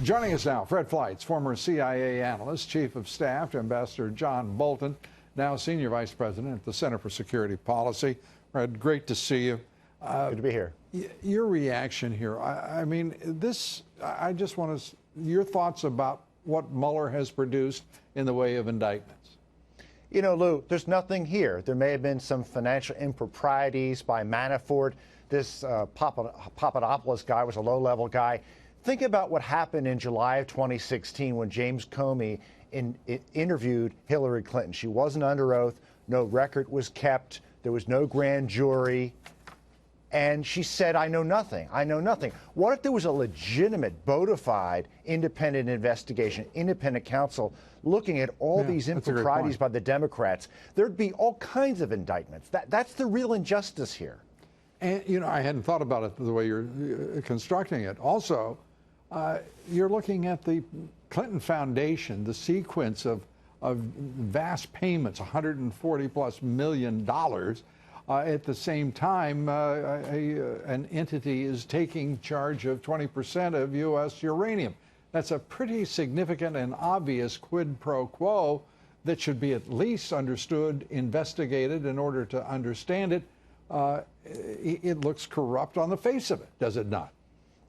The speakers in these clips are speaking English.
Joining us now, Fred Fleitz, former CIA analyst, chief of staff to Ambassador John Bolton, now senior vice president at the Center for Security Policy. Fred, great to see you. Good to be here. Your reaction here, I mean, I just want to, your thoughts about what Mueller has produced in the way of indictments. You know, Lou, there's nothing here. There may have been some financial improprieties by Manafort. This Papadopoulos guy was a low-level guy. Think about what happened in July of 2016 when James Comey interviewed Hillary Clinton. She wasn't under oath. No record was kept. There was no grand jury. And she said, I know nothing. I know nothing. What if there was a legitimate, bona fide, independent investigation, independent counsel looking at all these improprieties by the Democrats? There'd be all kinds of indictments. That's the real injustice here. And, you know, I hadn't thought about it the way you're constructing it. Also, you're looking at the Clinton Foundation, the sequence of vast payments, $140+ million. At the same time, an entity is taking charge of 20% of U.S. uranium. That's a pretty significant and obvious quid pro quo that should be at least understood, investigated in order to understand it. It looks corrupt on the face of it, does it not?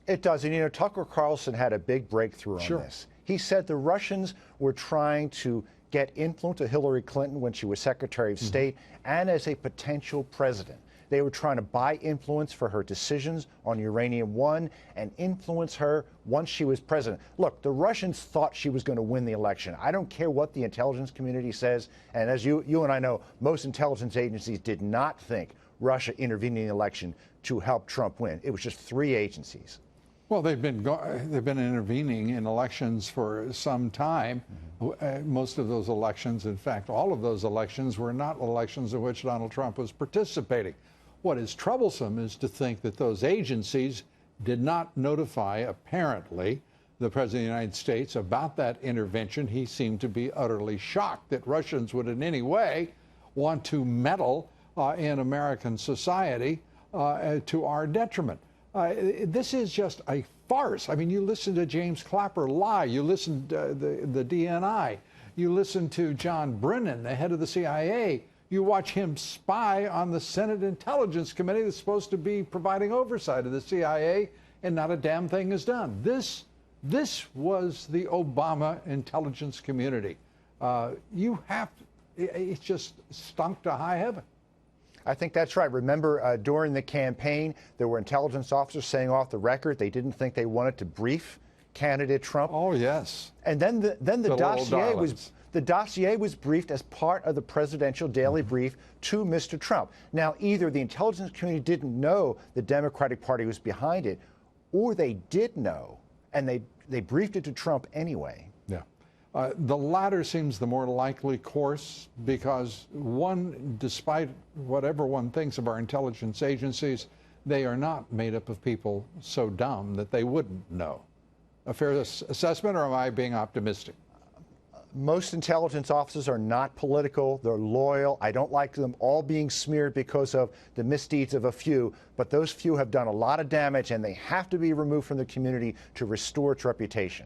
It does. And, you know, Tucker Carlson had a big breakthrough on this. He said the Russians were trying to get influence of Hillary Clinton when she was Secretary of State and as a potential president. They were trying to buy influence for her decisions on Uranium One and influence her once she was president. Look, the Russians thought she was going to win the election. I don't care what the intelligence community says. And as you and I know, most intelligence agencies did not think Russia intervened in the election to help Trump win. It was just 3 agencies. Well, they've been intervening in elections for some time. Most of those elections, in fact, all of those elections were not elections in which Donald Trump was participating. What is troublesome is to think that those agencies did not notify, apparently, the President of the United States about that intervention. He seemed to be utterly shocked that Russians would in any way want to meddle in American society to our detriment. This is just a farce. I mean, you listen to James Clapper lie. You listen to the DNI. You listen to John Brennan, the head of the CIA. You watch him spy on the Senate Intelligence Committee that's supposed to be providing oversight of the CIA, and not a damn thing is done. This was the Obama intelligence community. It just stunk to high heaven. I think that's right. Remember, during the campaign, there were intelligence officers saying off the record they didn't think they wanted to brief candidate Trump. Oh, yes. And then the dossier was briefed as part of the presidential daily brief to Mr. Trump. Now, either the intelligence community didn't know the Democratic Party was behind it, or they did know, and they briefed it to Trump anyway. Yeah. The latter seems the more likely course because, one, despite whatever one thinks of our intelligence agencies, they are not made up of people so dumb that they wouldn't know. A fair assessment, or am I being optimistic? Most intelligence officers are not political. They're loyal. I don't like them all being smeared because of the misdeeds of a few, but those few have done a lot of damage, and they have to be removed from the community to restore its reputation.